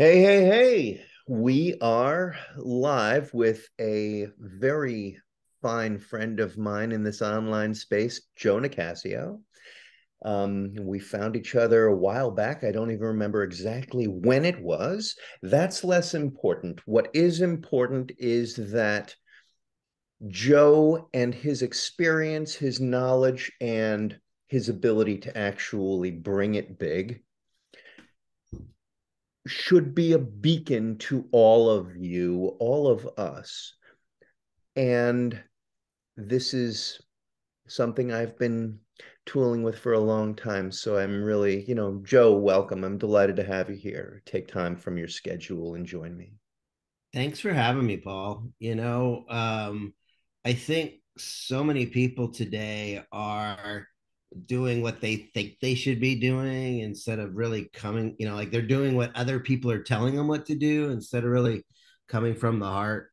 Hey, hey, hey. We are live with a very fine friend of mine in this online space, Joe Nicassio. We found each other a while back. I don't even remember exactly when it was. That's less important. What is important is that Joe and his experience, his knowledge, and his ability to actually bring it big should be a beacon to all of you, all of us. And this is something I've been tooling with for a long time. So I'm really, Joe, welcome. I'm delighted to have you here. Take time from your schedule and join me. Thanks for having me, Paul. I think so many people today are doing what they think they should be doing instead of really coming, like they're doing what other people are telling them what to do instead of really coming from the heart,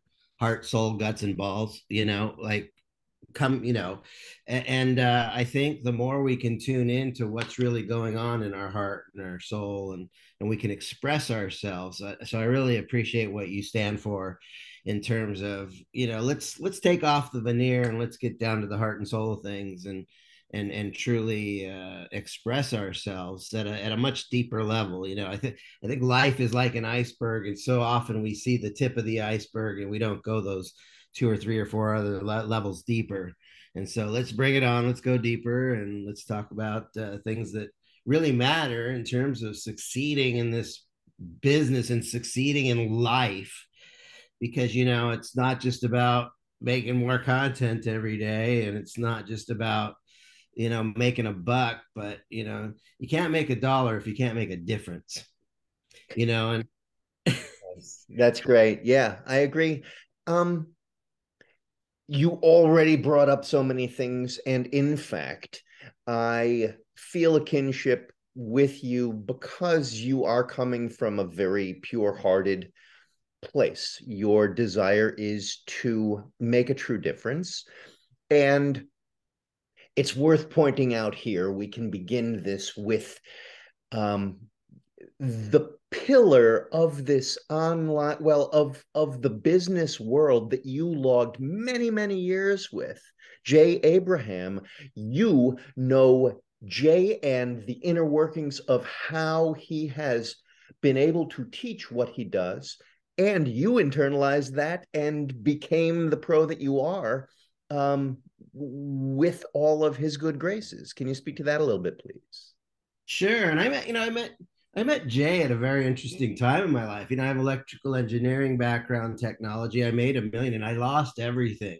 soul, guts, and balls, like come and I think the more we can tune into what's really going on in our heart and our soul, and we can express ourselves. So I really appreciate what you stand for in terms of, let's take off the veneer and let's get down to the heart and soul of things, and truly express ourselves at a much deeper level. I think life is like an iceberg, and so often we see the tip of the iceberg and we don't go those two or three or four other levels deeper. And so let's bring it on. Let's go deeper and let's talk about things that really matter in terms of succeeding in this business and succeeding in life. Because, it's not just about making more content every day, and it's not just about, making a buck, but, you can't make a dollar if you can't make a difference, and That's great. Yeah, I agree. Um, you already brought up so many things, and in fact, I feel a kinship with you because you are coming from a very pure-hearted place. Your desire is to make a true difference. And it's worth pointing out here, we can begin this with um, the pillar of this online, well, of the business world that you logged many, many years with, Jay Abraham. You know Jay and the inner workings of how he has been able to teach what he does, and you internalized that and became the pro that you are, with all of his good graces. Can you speak to that a little bit, please? sure. And I met Jay at a very interesting time in my life. I have electrical engineering background, technology. I made a million and I lost everything.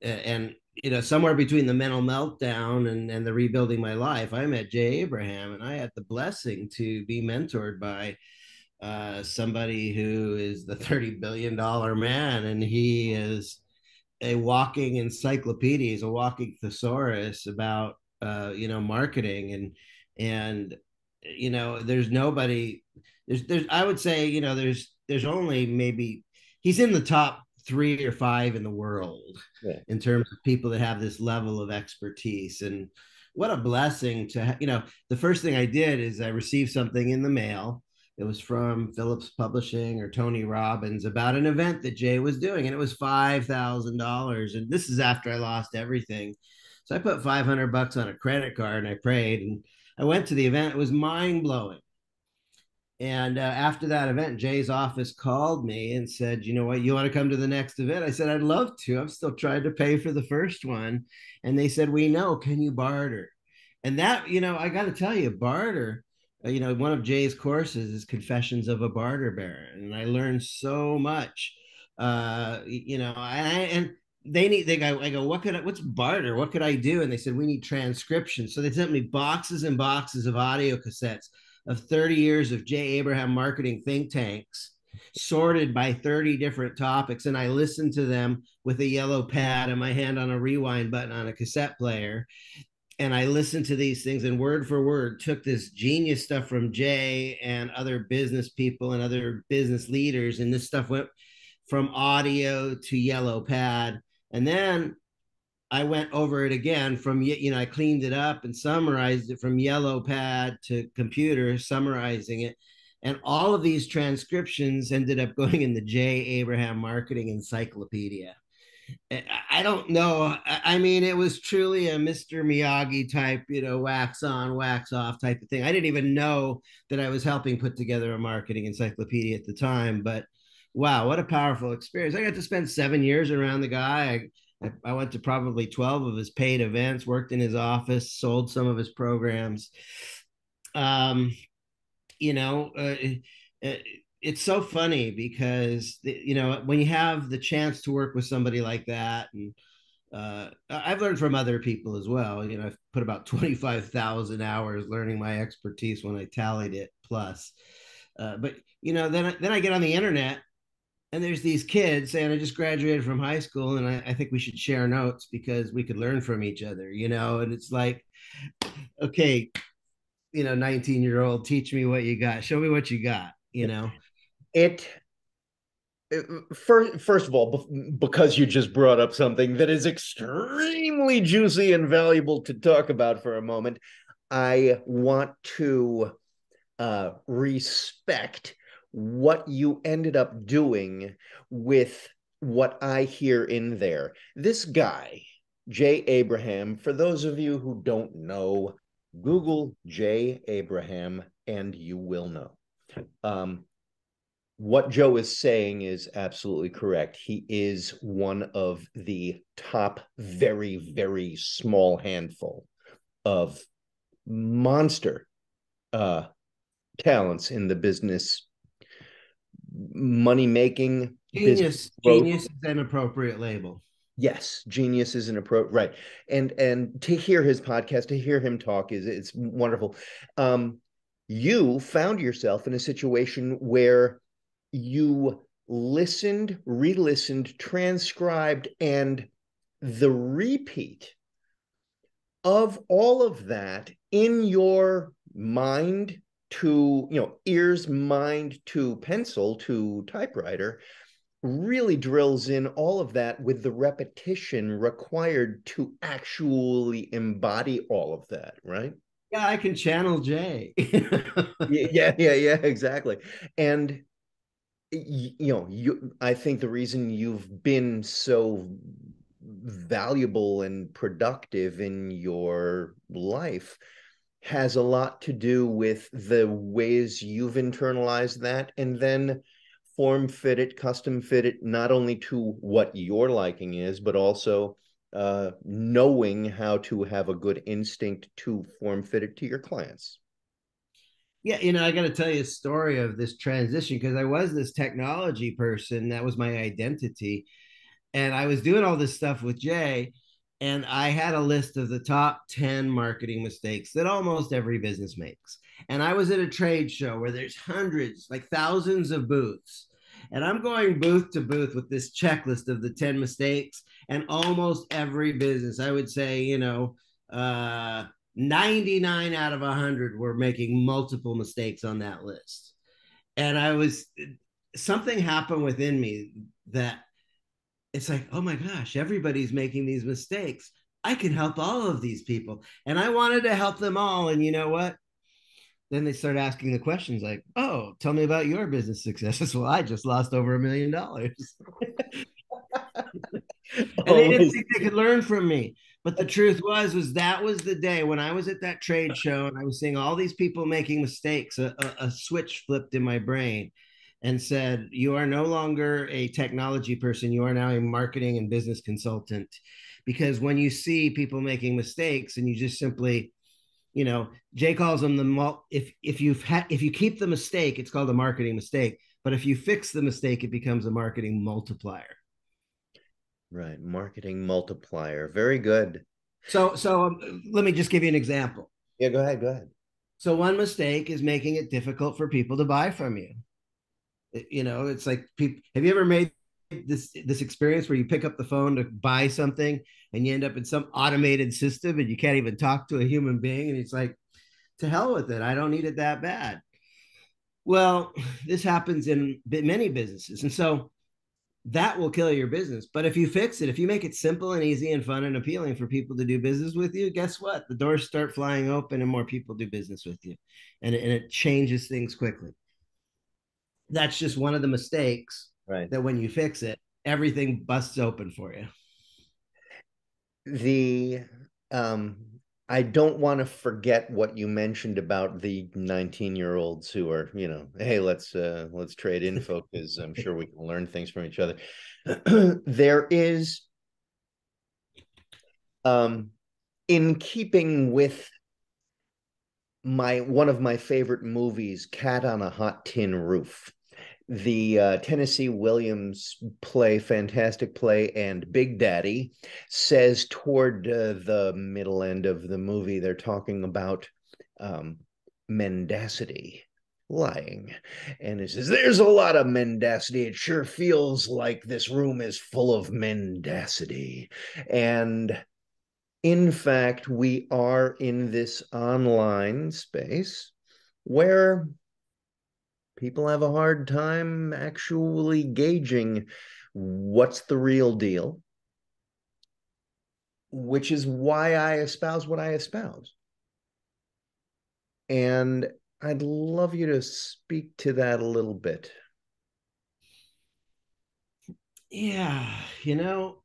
And somewhere between the mental meltdown and the rebuilding my life, I met Jay Abraham, and I had the blessing to be mentored by somebody who is the $30 billion man, and he is a walking encyclopedia. He's a walking thesaurus about marketing, and there's nobody. There's I would say, there's only maybe he's in the top three or five in the world Yeah. in terms of people that have this level of expertise. And what a blessing the first thing I did is I received something in the mail. It was from Phillips Publishing or Tony Robbins about an event that Jay was doing, and it was $5,000. And this is after I lost everything. So I put $500 on a credit card and I prayed, and I went to the event. It was mind blowing. And after that event, Jay's office called me and said, "You know what? You want to come to the next event?" I said, "I'd love to. I'm still trying to pay for the first one." And they said, "We know. Can you barter?" And that, I got to tell you, barter, one of Jay's courses is Confessions of a Barter Baron. And I learned so much. And I go, what's barter? What could I do? And they said, we need transcription. So they sent me boxes and boxes of audio cassettes of 30 years of Jay Abraham marketing think tanks, sorted by 30 different topics. And I listened to them with a yellow pad and my hand on a rewind button on a cassette player. And I listened to these things and word for word took this genius stuff from Jay and other business people and other business leaders. And this stuff went from audio to yellow pad. And then I went over it again I cleaned it up and summarized it from yellow pad to computer, summarizing it. And all of these transcriptions ended up going in the J. Abraham Marketing Encyclopedia. I don't know. I mean, it was truly a Mr. Miyagi type, wax on, wax off type of thing. I didn't even know that I was helping put together a marketing encyclopedia at the time, but wow, what a powerful experience. I got to spend 7 years around the guy. I went to probably 12 of his paid events, worked in his office, sold some of his programs. Um, you know, uh, it's so funny because when you have the chance to work with somebody like that, and I've learned from other people as well. I've put about 25,000 hours learning my expertise when I tallied it plus. But then I get on the internet and there's these kids saying I just graduated from high school and I think we should share notes because we could learn from each other. And it's like, okay, 19-year-old, teach me what you got, show me what you got. It first of all, because you just brought up something that is extremely juicy and valuable to talk about for a moment, I want to respect what you ended up doing with what I hear in there. This guy, Jay Abraham, for those of you who don't know, Google Jay Abraham and you will know. What Joe is saying is absolutely correct. He is one of the top, very, very small handful of monster uh, talents in the business, money making, business growth. Genius is an appropriate label. Yes, genius is an approach, right? And to hear his podcast, to hear him talk is it's wonderful. You found yourself in a situation where you listened, re-listened, transcribed, and the repeat of all of that in your mind to, ears, mind to pencil to typewriter really drills in all of that with the repetition required to actually embody all of that, right? Yeah, I can channel Jay. Yeah, exactly. And I think the reason you've been so valuable and productive in your life has a lot to do with the ways you've internalized that and then form fit it, custom fit it, not only to what your liking is, but also knowing how to have a good instinct to form fit it to your clients. Yeah, I got to tell you a story of this transition because I was this technology person. That was my identity. And I was doing all this stuff with Jay, and I had a list of the top 10 marketing mistakes that almost every business makes. And I was at a trade show where there's hundreds, like thousands of booths. And I'm going booth to booth with this checklist of the 10 mistakes. And almost every business, I would say, 99 out of 100 were making multiple mistakes on that list. And something happened within me that it's like, oh my gosh, everybody's making these mistakes. I can help all of these people. And I wanted to help them all. And you know what? Then they start asking the questions like, oh, tell me about your business successes. Well, I just lost over $1 million. And they didn't Always. think they could learn from me. But the truth was that was the day when I was at that trade show and I was seeing all these people making mistakes. A switch flipped in my brain and said, you are no longer a technology person. You are now a marketing and business consultant. Because when you see people making mistakes and you just simply, Jay calls them if you keep the mistake, it's called a marketing mistake. But if you fix the mistake, it becomes a marketing multiplier. Right. Marketing multiplier. Very good. So let me just give you an example. Yeah, go ahead. Go ahead. So one mistake is making it difficult for people to buy from you. It's like people. Have you ever made this experience where you pick up the phone to buy something and you end up in some automated system and you can't even talk to a human being and it's like, to hell with it. I don't need it that bad. Well, this happens in many businesses, and so that will kill your business. But if you fix it, if you make it simple and easy and fun and appealing for people to do business with you, guess what? The doors start flying open and more people do business with you. And it changes things quickly. That's just one of the mistakes Right. that when you fix it, everything busts open for you. The um I don't want to forget what you mentioned about the 19-year-olds who are, hey, let's trade info because I'm sure we can learn things from each other. There is um in keeping with my one of my favorite movies, Cat on a Hot Tin Roof. The Tennessee Williams play, fantastic play, and Big Daddy says toward the middle end of the movie, they're talking about um, mendacity, lying. And he says, there's a lot of mendacity. It sure feels like this room is full of mendacity. And in fact, we are in this online space where people have a hard time actually gauging what's the real deal, which is why I espouse what I espouse. And I'd love you to speak to that a little bit. Yeah, you know,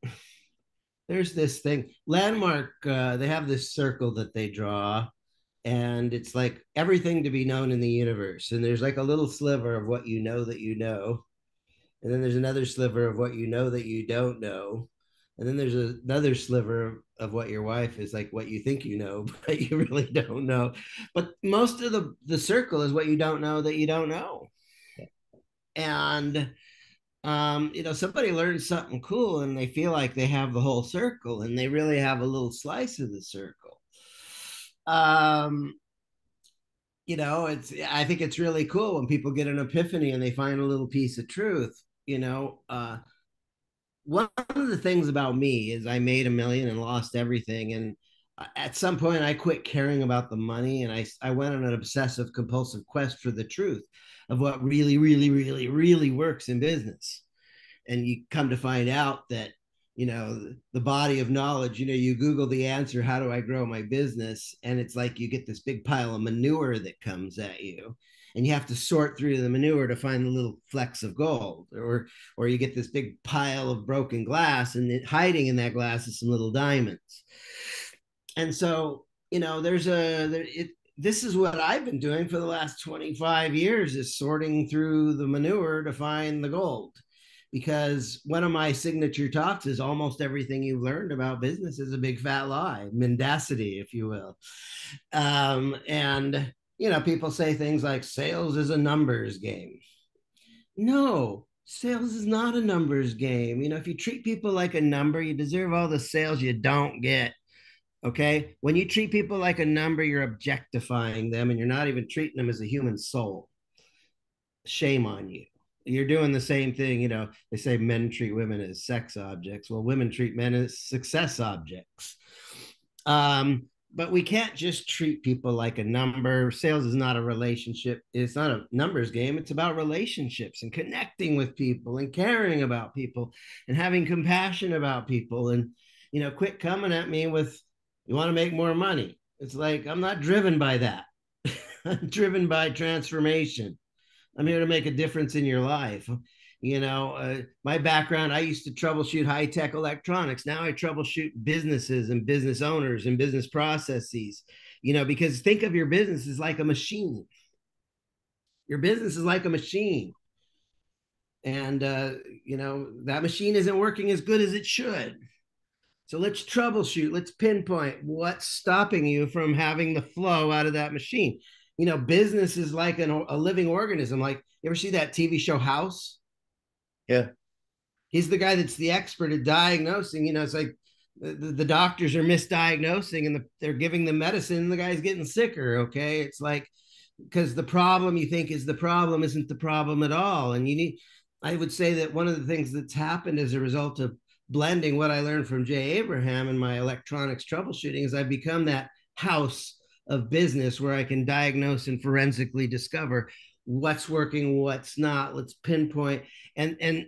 there's this thing. Landmark, they have this circle that they draw, and it's like everything to be known in the universe. And there's like a little sliver of what you know that you know. And then there's another sliver of what you know that you don't know. And then there's another sliver of what your wife is like, what you think you know, but you really don't know. But most of the circle is what you don't know that you don't know. And somebody learns something cool and they feel like they have the whole circle and they really have a little slice of the circle. Um, it's I think it's really cool when people get an epiphany and they find a little piece of truth. One of the things about me is I made a million and lost everything. And at some point, I quit caring about the money and I went on an obsessive compulsive quest for the truth of what really, really, really, really works in business. And you come to find out that the body of knowledge, you google the answer, how do I grow my business, and it's like you get this big pile of manure that comes at you, and you have to sort through the manure to find the little flecks of gold, or you get this big pile of broken glass, and hiding in that glass is some little diamonds. And so this is what I've been doing for the last 25 years, is sorting through the manure to find the gold. Because one of my signature talks is almost everything you've learned about business is a big fat lie, mendacity, if you will. And people say things like sales is a numbers game. No, sales is not a numbers game. If you treat people like a number, you deserve all the sales you don't get. Okay. When you treat people like a number, you're objectifying them and you're not even treating them as a human soul. Shame on you. You're doing the same thing. They say men treat women as sex objects. Well, women treat men as success objects. But we can't just treat people like a number. Sales is not a relationship. It's not a numbers game. It's about relationships and connecting with people and caring about people and having compassion about people. And, quit coming at me with, you want to make more money. It's like, I'm not driven by that. I'm driven by transformation. I'm here to make a difference in your life. My background, I used to troubleshoot high tech electronics. Now I troubleshoot businesses and business owners and business processes, because think of your business as like a machine. Your business is like a machine. And, that machine isn't working as good as it should. So let's troubleshoot, let's pinpoint what's stopping you from having the flow out of that machine. Business is like a living organism. Like, you ever see that TV show House? Yeah. He's the guy that's the expert at diagnosing. It's like the doctors are misdiagnosing and they're giving the medicine and the guy's getting sicker. Okay. It's like, because the problem you think is the problem isn't the problem at all. And I would say that one of the things that's happened as a result of blending what I learned from Jay Abraham and my electronics troubleshooting is I've become that house of business where I can diagnose and forensically discover what's working, what's not. Let's pinpoint. And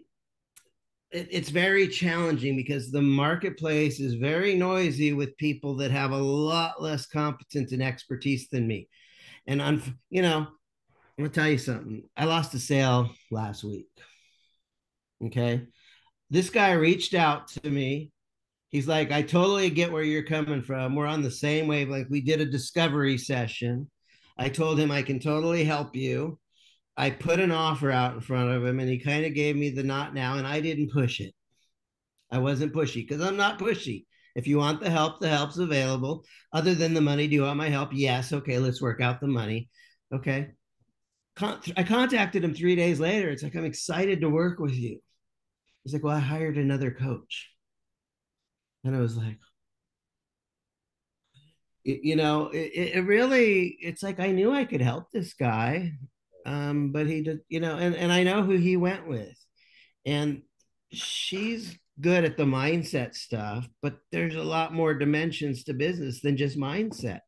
it's very challenging because the marketplace is very noisy with people that have a lot less competence and expertise than me. And I'm gonna tell you something. I lost a sale last week. Okay. This guy reached out to me. He's like, I totally get where you're coming from. We're on the same wavelength. We did a discovery session. I told him I can totally help you. I put an offer out in front of him and he kind of gave me the not now, and I didn't push it. I wasn't pushy because I'm not pushy. If you want the help's available. Other than the money, do you want my help? Yes. Okay, let's work out the money. Okay. I contacted him 3 days later. It's like, I'm excited to work with you. He's like, well, I hired another coach. And I was like, it really, it's like I knew I could help this guy. But he did, and I know who he went with. And she's good at the mindset stuff, but there's a lot more dimensions to business than just mindset.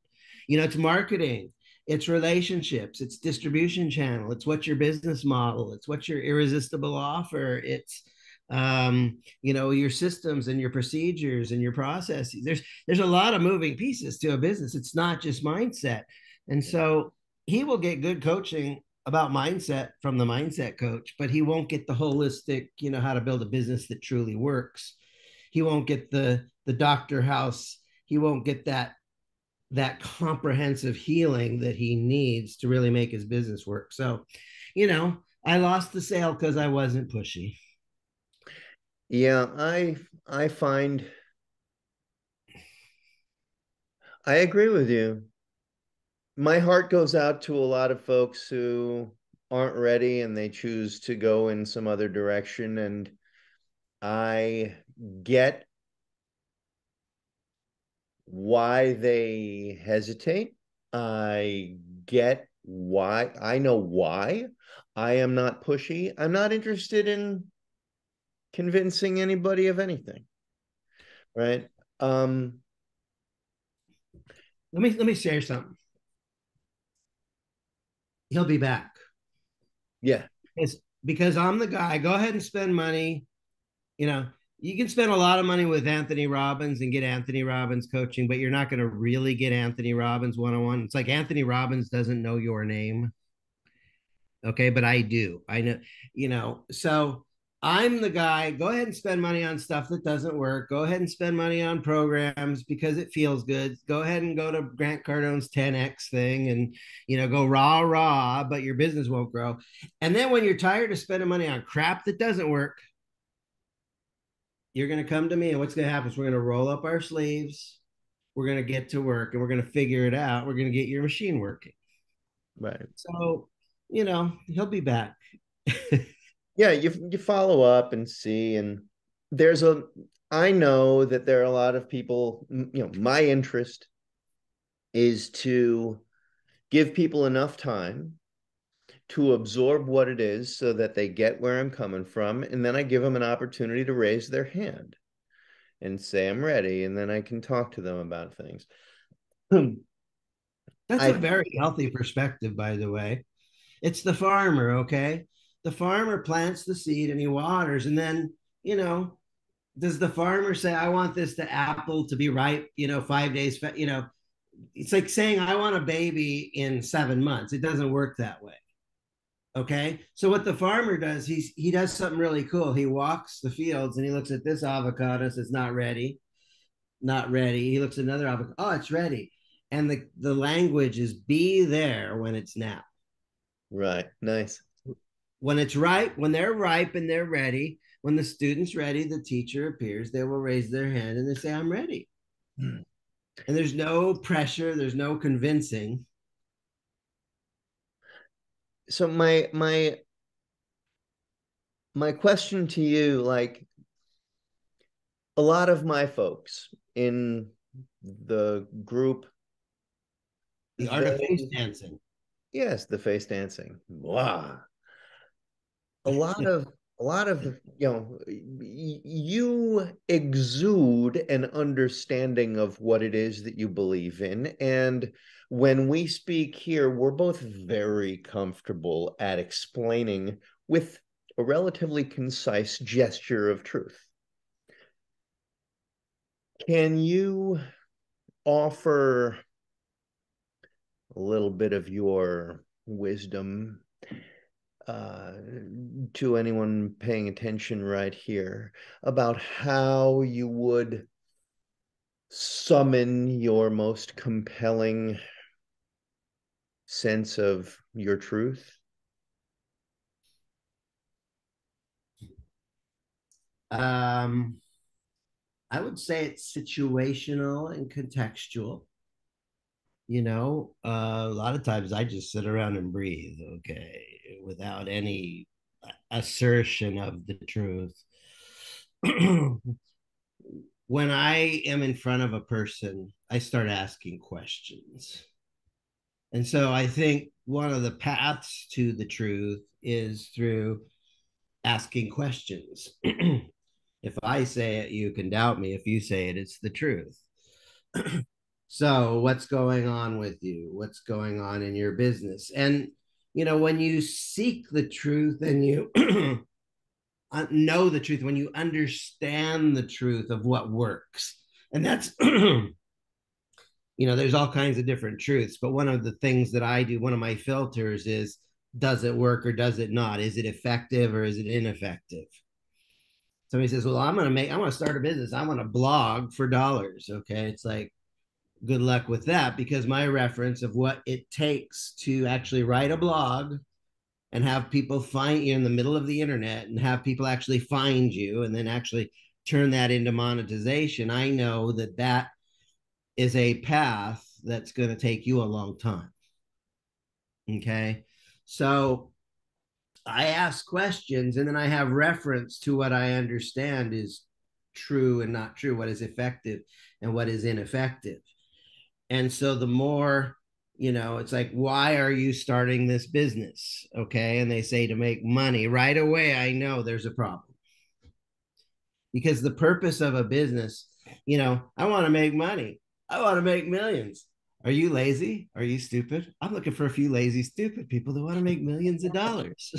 It's marketing, it's relationships, it's distribution channel, it's what's your business model, it's what's your irresistible offer, it's your systems and your procedures and your processes. There's a lot of moving pieces to a business. It's not just mindset. And so he will get good coaching about mindset from the mindset coach, but he won't get the holistic, how to build a business that truly works. He won't get the doctor house. He won't get that comprehensive healing that he needs to really make his business work. So, I lost the sale because I wasn't pushy. Yeah, I find I agree with you. My heart goes out to a lot of folks who aren't ready and they choose to go in some other direction. And I get why they hesitate. I get why. I know why. I am not pushy. I'm not interested in convincing anybody of anything, right? Um, Let me share something. He'll be back. yeah, Because I'm the guy. Go ahead and spend money. You know, you can spend a lot of money with Anthony Robbins and get Anthony Robbins coaching, but you're not going to really get Anthony Robbins one-on-one. It's like Anthony Robbins doesn't know your name. Okay, but I do. I know, so I'm the guy. Go ahead and spend money on stuff that doesn't work. Go ahead and spend money on programs because it feels good. Go ahead and go to Grant Cardone's 10X thing and, go rah, rah, but your business won't grow. And then when you're tired of spending money on crap that doesn't work, you're going to come to me. And what's going to happen is we're going to roll up our sleeves. We're going to get to work and we're going to figure it out. We're going to get your machine working. right. So, he'll be back. Yeah, you follow up and see, and there's a I know that there are a lot of people, my interest is to give people enough time to absorb what it is so that they get where I'm coming from, and then I give them an opportunity to raise their hand and say I'm ready, and then I can talk to them about things. That's a I very healthy perspective, by the way. It's the farmer, okay? The farmer plants the seed and he waters, and then, does the farmer say, I want this to apple to be ripe, 5 days, it's like saying, I want a baby in 7 months. It doesn't work that way. Okay. So what the farmer does, he does something really cool. He walks the fields and he looks at this avocado, says not ready, not ready. He looks at another avocado, oh, it's ready. And the language is be there when it's now. right, nice. When it's ripe, when they're ripe and they're ready, when the student's ready, the teacher appears, they will raise their hand and they say, I'm ready. Hmm. And there's no pressure, there's no convincing. So my question to you, like a lot of my folks in the group, The art of face they dancing. yes, the face dancing. Wow. A lot of you exude an understanding of what it is that you believe in, and when we speak here we're both very comfortable at explaining with a relatively concise gesture of truth. Can you offer a little bit of your wisdom uh, to anyone paying attention right here about how you would summon your most compelling sense of your truth? Um, I would say it's situational and contextual. A lot of times I just sit around and breathe, okay, without any assertion of the truth. When I am in front of a person, I start asking questions. And so I think one of the paths to the truth is through asking questions. If I say it, you can doubt me. If you say it, it's the truth. So, what's going on with you? What's going on in your business? And, when you seek the truth and you know the truth, when you understand the truth of what works, and that's, there's all kinds of different truths. But one of the things that I do, one of my filters is, does it work or does it not? Is it effective or is it ineffective? Somebody says, well, I want to start a business. I want to blog for dollars. Okay. It's like, good luck with that, because my reference of what it takes to actually write a blog and have people find you in the middle of the internet and have people actually find you and then actually turn that into monetization, I know that that is a path that's going to take you a long time. Okay. So I ask questions and then I have reference to what I understand is true and not true, what is effective and what is ineffective. And so the more, it's like, why are you starting this business? Okay. And they say to make money. Right away, I know there's a problem, because the purpose of a business, I want to make money. I want to make millions. Are you lazy? Are you stupid? I'm looking for a few lazy, stupid people that want to make millions of dollars.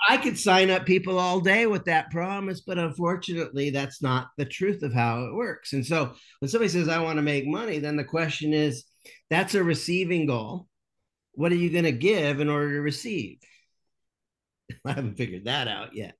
I could sign up people all day with that promise, but unfortunately, that's not the truth of how it works. And so when somebody says, I want to make money, then the question is, that's a receiving goal. What are you going to give in order to receive? I haven't figured that out yet.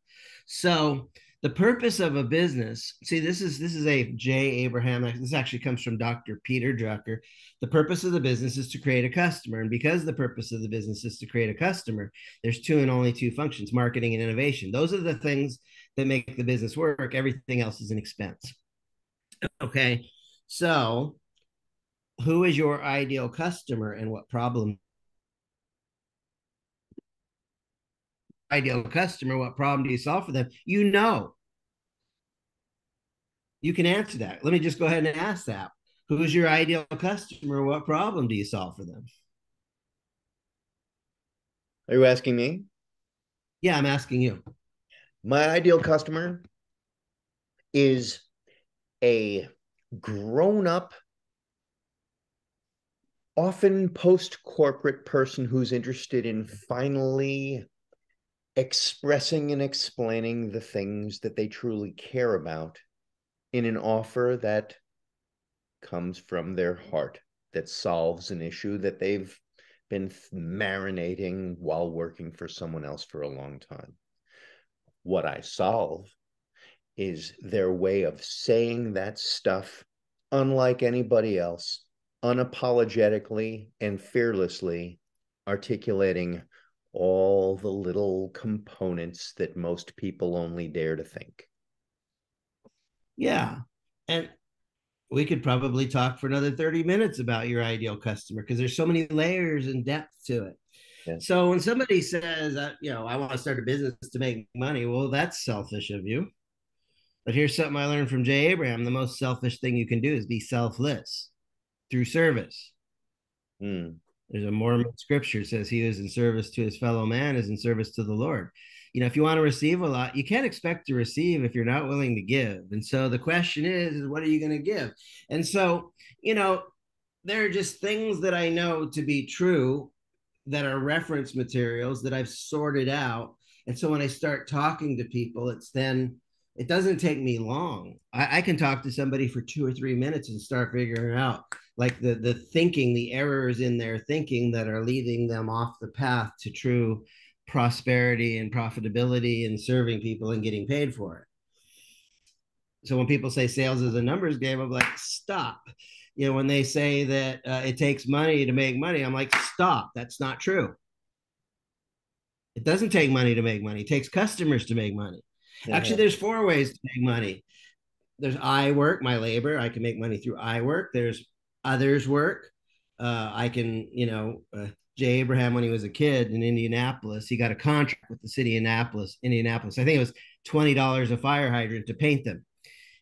So the purpose of a business, see, this is a J. Abraham. This actually comes from Dr. Peter Drucker. The purpose of the business is to create a customer. And because the purpose of the business is to create a customer, there's two and only two functions: marketing and innovation. Those are the things that make the business work. Everything else is an expense. Okay. So who is your ideal customer and what problem? Ideal customer, what problem do you solve for them? You can answer that. Let me just go ahead and ask that. Who's your ideal customer? What problem do you solve for them? Are you asking me? Yeah, I'm asking you. My ideal customer is a grown up, often post corporate person who's interested in finally expressing and explaining the things that they truly care about in an offer that comes from their heart, that solves an issue that they've been marinating while working for someone else for a long time. What I solve is their way of saying that stuff unlike anybody else, unapologetically and fearlessly articulating all the little components that most people only dare to think. Yeah. And we could probably talk for another 30 minutes about your ideal customer, because there's so many layers and depth to it. Yeah. So when somebody says, I want to start a business to make money, well, that's selfish of you. But here's something I learned from Jay Abraham: the most selfish thing you can do is be selfless through service. Mm. There's a Mormon scripture that says, he who is in service to his fellow man is in service to the Lord. If you want to receive a lot, you can't expect to receive if you're not willing to give. And so the question is what are you going to give? And so, there are just things that I know to be true that are reference materials that I've sorted out. And so when I start talking to people, it's then It doesn't take me long. I can talk to somebody for 2 or 3 minutes and start figuring out like the thinking, the errors in their thinking that are leading them off the path to true prosperity and profitability and serving people and getting paid for it. So when people say sales is a numbers game, I'm like, stop. You know, when they say that it takes money to make money, I'm like, stop. That's not true. It doesn't take money to make money. It takes customers to make money. Actually, Uh-huh. there's four ways to make money. There's I work, my labor. I can make money through I work. There's others work. I can, Jay Abraham, when he was a kid in Indianapolis, he got a contract with the city of Indianapolis. I think it was $20 a fire hydrant to paint them.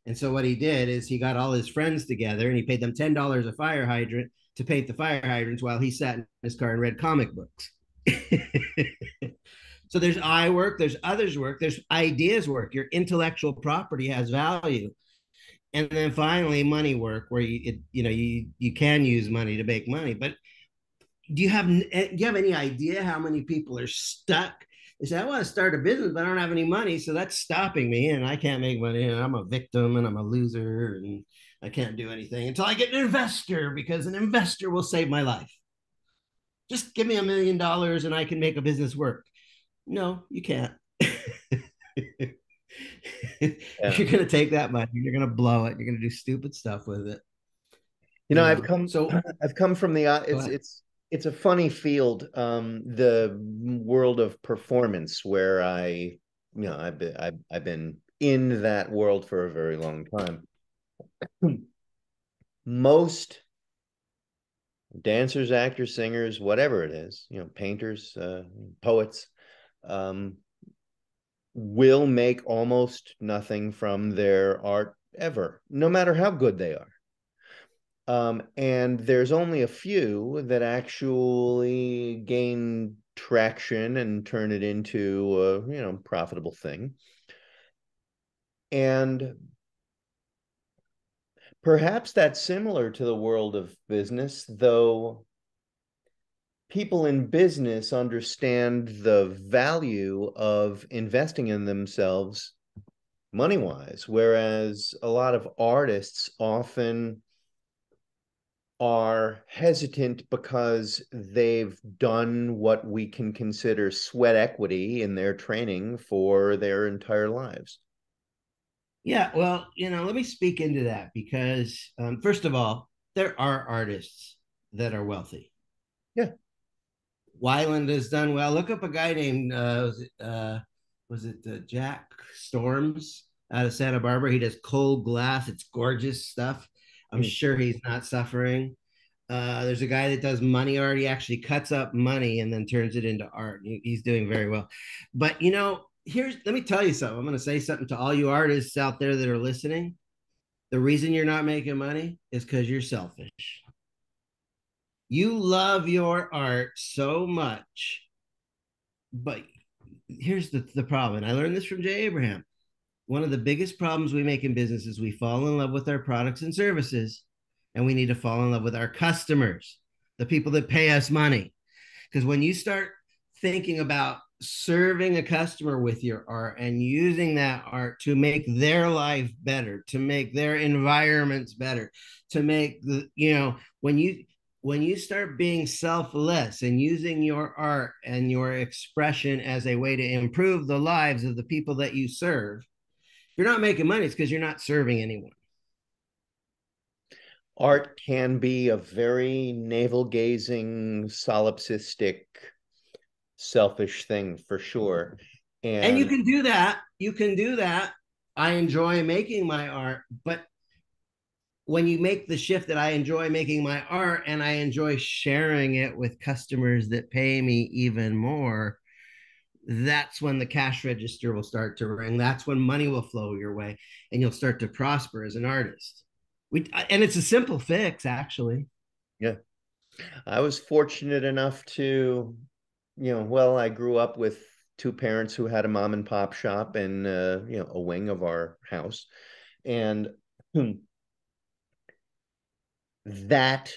And so what he did is he got all his friends together and he paid them $10 a fire hydrant to paint the fire hydrants while he sat in his car and read comic books. So there's I work, there's others work, there's ideas work. Your intellectual property has value. And then finally money work where you can use money to make money. But do you have any idea how many people are stuck? They say, I want to start a business, but I don't have any money. So that's stopping me. And I can't make money. And I'm a victim and I'm a loser. And I can't do anything until I get an investor because an investor will save my life. Just give me $1 million and I can make a business work. No, you can't. If Yeah. you're going to take that money, you're going to blow it. You're going to do stupid stuff with it. You know, I've come So I've come from the go it's ahead. it's a funny field, the world of performance where I've been in that world for a very long time. Most dancers, actors, singers, whatever it is, painters, poets, um, will make almost nothing from their art ever, no matter how good they are. And there's only a few that actually gain traction and turn it into a, profitable thing. And perhaps that's similar to the world of business, though people in business understand the value of investing in themselves money wise, whereas a lot of artists often are hesitant because they've done what we can consider sweat equity in their training for their entire lives. Yeah, well, let me speak into that because, first of all, there are artists that are wealthy. Yeah. Wyland has done well. Look up a guy named was it Jack Storms out of Santa Barbara. He does cold glass. It's gorgeous stuff. I'm Mm. sure he's not suffering. There's a guy that does money art. He actually cuts up money and then turns it into art. He's doing very well. But let me tell you something. I'm going to say something to all you artists out there that are listening. The reason you're not making money is because you're selfish. You love your art so much, but here's the problem. And I learned this from Jay Abraham. One of the biggest problems we make in business is we fall in love with our products and services, and we need to fall in love with our customers, the people that pay us money. Because when you start thinking about serving a customer with your art and using that art to make their life better, to make their environments better, to make when you start being selfless and using your art and your expression as a way to improve the lives of the people that you serve, if you're not making money, it's because you're not serving anyone. Art can be a very navel gazing, solipsistic, selfish thing for sure. And you And can do that. You can do that. I enjoy making my art, but when you make the shift that I enjoy making my art and I enjoy sharing it with customers that pay me even more, that's when the cash register will start to ring. That's when money will flow your way and you'll start to prosper as an artist. And it's a simple fix, actually. yeah, I was fortunate enough to, well, I grew up with two parents who had a mom and pop shop in, a wing of our house. And that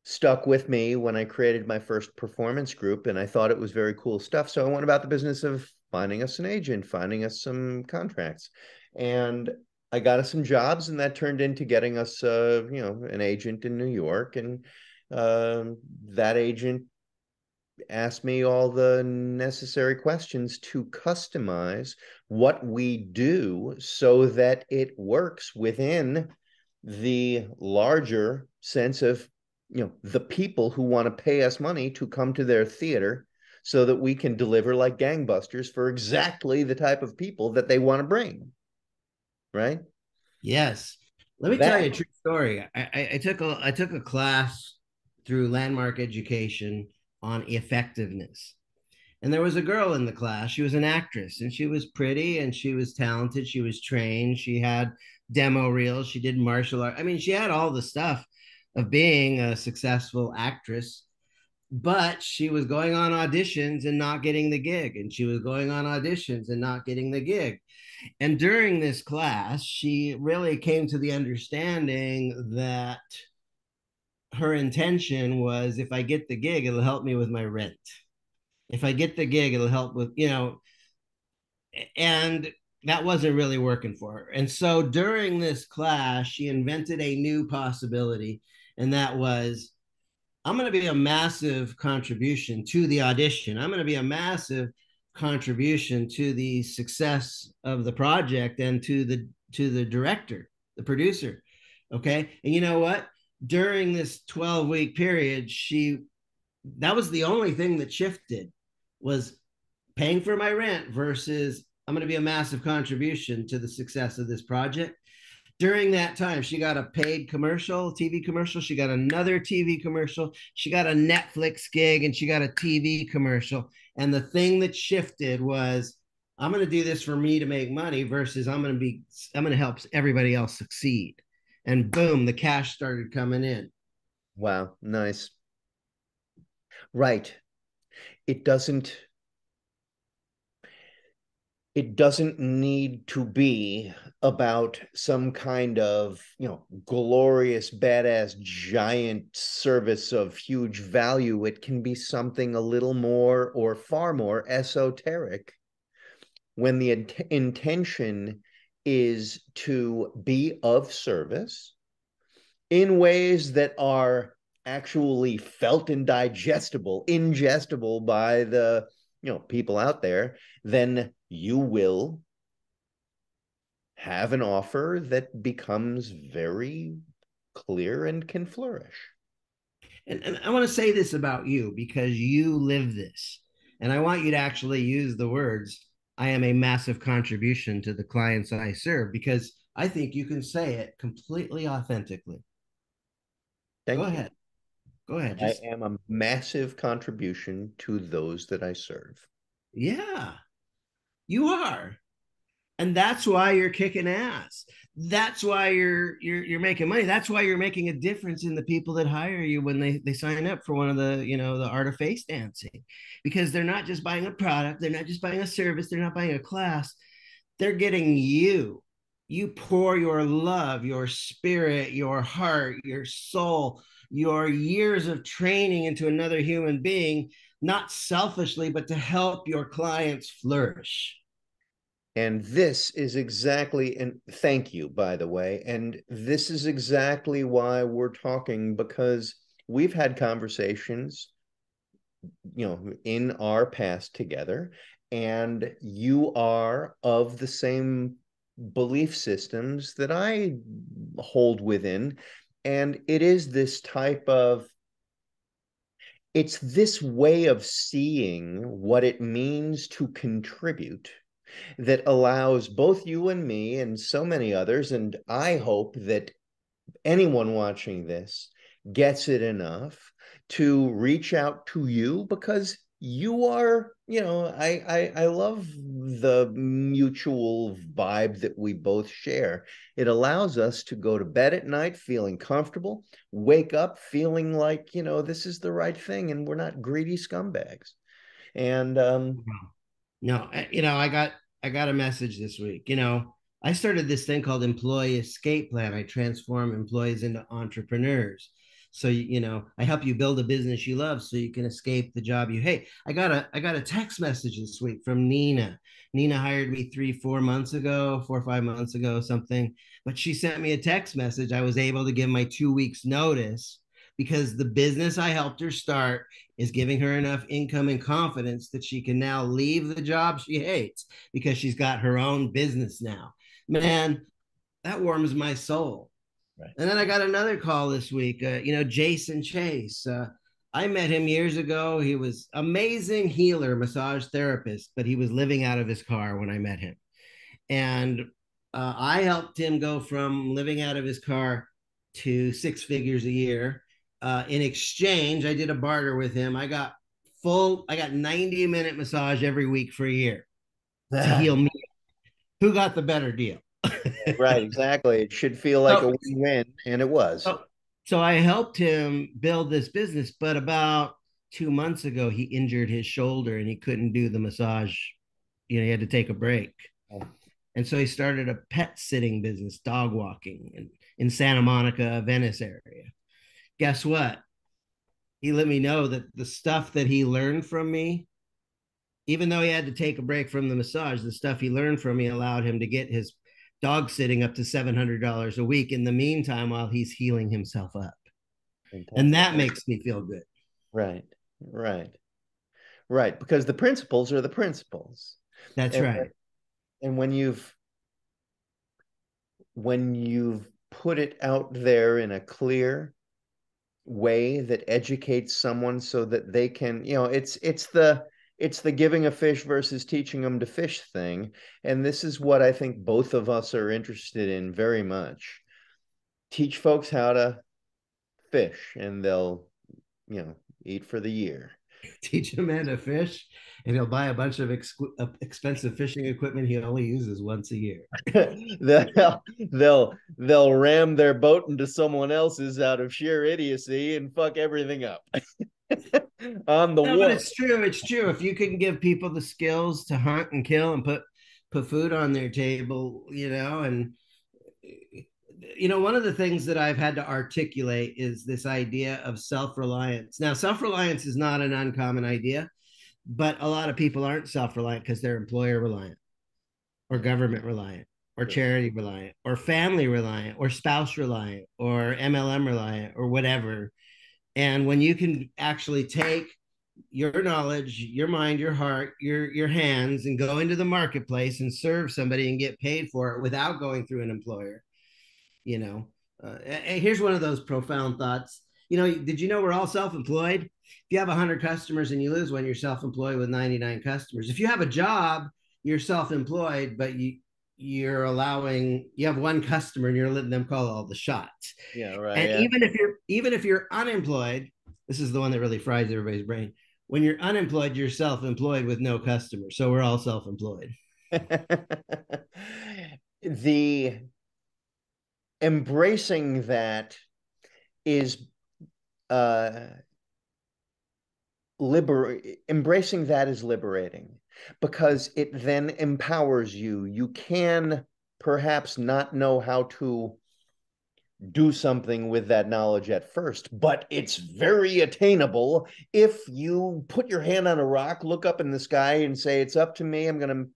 stuck with me when I created my first performance group, and I thought it was very cool stuff. So I went about the business of finding us an agent, finding us some contracts, and I got us some jobs, and that turned into getting us, an agent in New York, and that agent asked me all the necessary questions to customize what we do so that it works within the larger sense of, the people who want to pay us money to come to their theater so that we can deliver like gangbusters for exactly the type of people that they want to bring, right? Yes. Let me tell you a That true story. I took a class through Landmark Education on effectiveness. And there was a girl in the class. She was an actress and she was pretty and she was talented. She was trained. She had demo reels. She did martial art. I mean, she had all the stuff of being a successful actress, but she was going on auditions and not getting the gig. And she was going on auditions and not getting the gig. And during this class, she really came to the understanding that her intention was, if I get the gig, it'll help me with my rent. If I get the gig, it'll help with, and that wasn't really working for her. And so during this class, she invented a new possibility, and that was, I'm going to be a massive contribution to the audition. I'm going to be a massive contribution to the success of the project and to the director, the producer. Okay. And you know what? During this 12-week period, that was the only thing that shifted, was paying for my rent versus I'm going to be a massive contribution to the success of this project. During that time, she got a paid commercial, TV commercial. She got another TV commercial. She got a Netflix gig and she got a TV commercial. And the thing that shifted was, I'm going to do this for me to make money versus I'm going to help everybody else succeed. And boom, the cash started coming in. Wow, nice. Right. It doesn't it doesn't need to be about some kind of, glorious, badass, giant service of huge value. It can be something a little more or far more esoteric when the intention is to be of service in ways that are actually felt and ingestible by the, people out there. Then you will have an offer that becomes very clear and can flourish. And I want to say this about you because you live this. And I want you to actually use the words, I am a massive contribution to the clients I serve, because I think you can say it completely authentically. Go Thank you. ahead. Go ahead. I Just, am a massive contribution to those that I serve. yeah, you are. And that's why you're kicking ass. That's why you're making money. That's why you're making a difference in the people that hire you when they sign up for one of the, the art of face dancing, because they're not just buying a product, they're not just buying a service, they're not buying a class, they're getting you. You pour your love, your spirit, your heart, your soul, your years of training into another human being, not selfishly, but to help your clients flourish. And this is exactly, and thank you, by the way. And this is exactly why we're talking, because we've had conversations, in our past together, and you are of the same belief systems that I hold within. And it's this way of seeing what it means to contribute that allows both you and me and so many others, and I hope that anyone watching this gets it enough to reach out to you, because you are, I love the mutual vibe that we both share. It allows us to go to bed at night feeling comfortable, wake up feeling like, this is the right thing, and we're not greedy scumbags. And No, I got a message this week. I started this thing called Employee Escape Plan. I transform employees into entrepreneurs. So I help you build a business you love so you can escape the job you hate. I got a text message this week from Nina. Nina hired me 3 4 months ago, 4 or 5 months ago, something. But she sent me a text message. I was able to give my 2 weeks notice because the business I helped her start is giving her enough income and confidence that she can now leave the job she hates because she's got her own business now. Man, that warms my soul. Right. And then I got another call this week. Jason Chase. I met him years ago. He was amazing healer, massage therapist, but he was living out of his car when I met him. And I helped him go from living out of his car to 6 figures a year. In exchange, I did a barter with him. I got 90-minute massage every week for a year to heal me. Who got the better deal? Right, exactly. It should feel like a so, win-win, and it was. so I helped him build this business, but about 2 months ago, he injured his shoulder and he couldn't do the massage. He had to take a break. And so he started a pet sitting business, dog walking in Santa Monica, Venice area. Guess what? He let me know that the stuff that he learned from me, even though he had to take a break from the massage, the stuff he learned from me allowed him to get his dog sitting up to $700 a week in the meantime while he's healing himself up. And Fantastic. that makes me feel good. Right, right, right. Because the principles are the principles. That's And right. and when you've put it out there in a clear way that educates someone so that they can, it's the giving a fish versus teaching them to fish thing. And this is what I think both of us are interested in very much. Teach folks how to fish and they'll, eat for the year. Teach a man to fish, and he'll buy a bunch of expensive fishing equipment he only uses once a year. They'll ram their boat into someone else's out of sheer idiocy and fuck everything up on the No, but wharf. it's true. It's true. If you can give people the skills to hunt and kill and put food on their table, and one of the things that I've had to articulate is this idea of self-reliance. Now, self-reliance is not an uncommon idea, but a lot of people aren't self-reliant because they're employer reliant or government reliant or Sure. charity reliant or family reliant or spouse reliant or MLM reliant or whatever. And when you can actually take your knowledge, your mind, your heart, your hands, and go into the marketplace and serve somebody and get paid for it without going through an employer, you know. Here's one of those profound thoughts. Did you know we're all self-employed? If you have 100 customers and you lose one, you're self-employed with 99 customers. If you have a job, you're self-employed, but you have one customer and you're letting them call all the shots. Yeah, right. And Yeah. even if you're unemployed, this is the one that really fries everybody's brain. When you're unemployed, you're self-employed with no customers. So we're all self-employed. The embracing that is uh embracing that is liberating because it then empowers you. You can perhaps not know how to do something with that knowledge at first, but it's very attainable if you put your hand on a rock, look up in the sky, and say, "It's up to me. I'm going to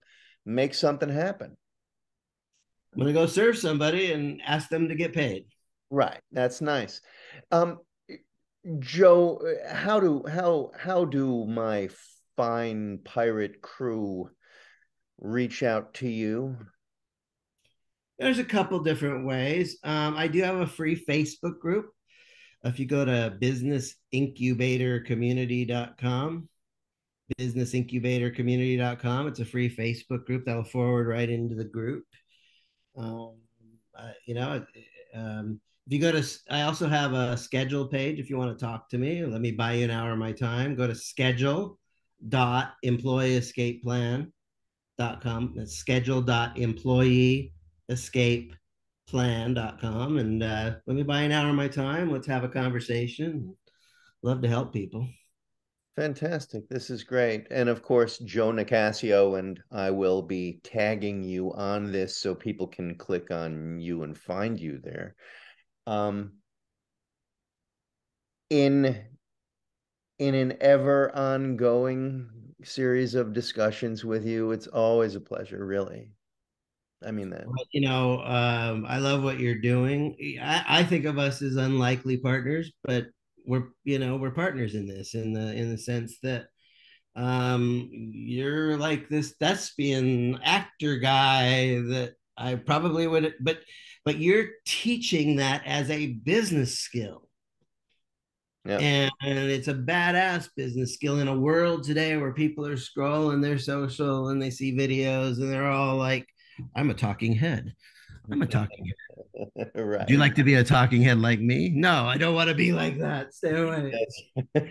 make something happen." I'm going to go serve somebody and ask them to get paid. Right. That's nice. Um, Joe, how do my fine pirate crew reach out to you? There's a couple different ways. I do have a free Facebook group. If you go to businessincubatorcommunity.com, businessincubatorcommunity.com, it's a free Facebook group that'll forward right into the group. Um, you know, if you go to, I also have a schedule page if you want to talk to me. Let me buy you an hour of my time. Go to schedule.employeeescapeplan.com. That's schedule.employeeescapeplan.com. And let me buy an hour of my time. Let's have a conversation. Love to help people. Fantastic. This is great. And of course, Joe Nicassio and I will be tagging you on this so people can click on you and find you there. Um, in an ever ongoing series of discussions with you. It's always a pleasure, really. I mean that. But, I love what you're doing. I think of us as unlikely partners, but we're partners in this, in the sense that you're like this thespian actor guy that I probably would, but you're teaching that as a business skill. Yeah. And it's a badass business skill in a world today where people are scrolling their social and they see videos and they're all like, I'm a talking head. I'm a talking head. Would you Right. like to be a talking head like me? No, I don't want to be like that. Stay away. That's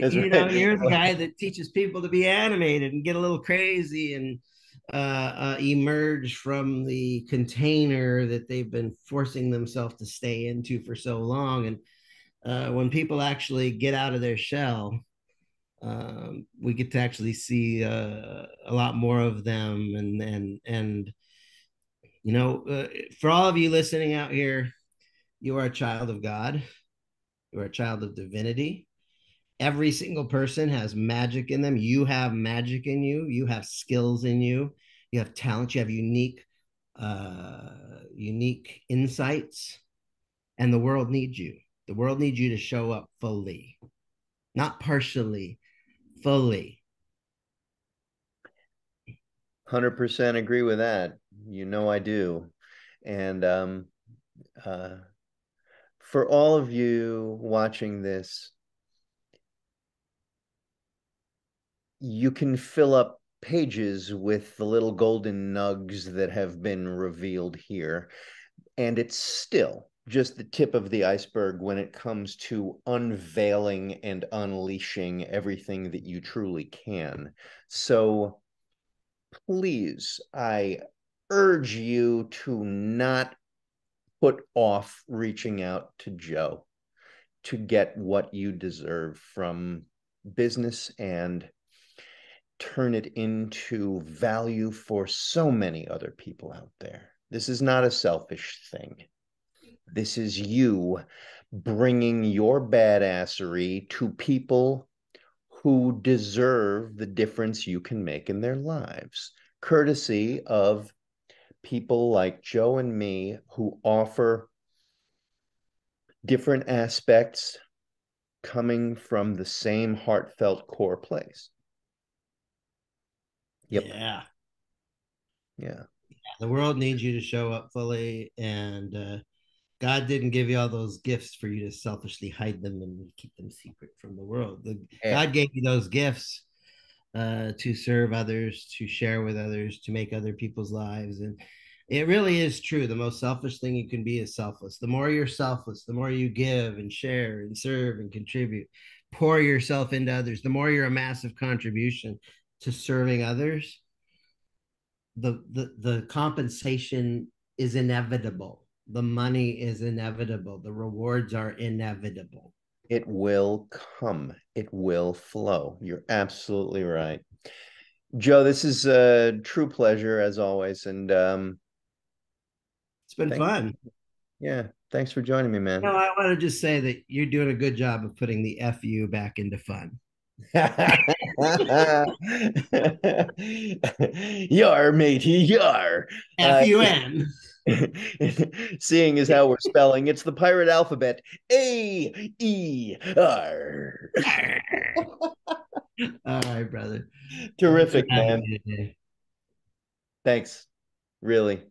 that's You're the right. guy that teaches people to be animated and get a little crazy and emerge from the container that they've been forcing themselves to stay into for so long. And when people actually get out of their shell, we get to actually see a lot more of them. For all of you listening out here, you are a child of God. You are a child of divinity. Every single person has magic in them. You have magic in you. You have skills in you. You have talent. You have unique insights, and the world needs you. The world needs you to show up fully, not partially, fully. 100% agree with that. You know I do. And uh, for all of you watching this, you can fill up pages with the little golden nugs that have been revealed here. And it's still just the tip of the iceberg when it comes to unveiling and unleashing everything that you truly can. So please, I urge you to not put off reaching out to Joe to get what you deserve from business and turn it into value for so many other people out there. This is not a selfish thing. This is you bringing your badassery to people who deserve the difference you can make in their lives, courtesy of people like Joe and me who offer different aspects coming from the same heartfelt core place. Yep. Yeah. Yeah. The world needs you to show up fully. And God didn't give you all those gifts for you to selfishly hide them and keep them secret from the world. Yeah. God gave you those gifts to serve others, to share with others, to make other people's lives. And it really is true. The most selfish thing you can be is selfless. The more you're selfless, the more you give and share and serve and contribute, pour yourself into others, the more you're a massive contribution to serving others, the compensation is inevitable. The money is inevitable. The rewards are inevitable. It will come. It will flow. You're absolutely right. Joe, this is a true pleasure as always. And It's been thank fun. yeah, thanks for joining me, man. I want to just say that you're doing a good job of putting the FU back into fun. Yar, matey, yar. FUN. Seeing as how we're spelling, it's the pirate alphabet. A-E-R. All right, brother. Thanks for Terrific, having man. me today. Thanks. Really.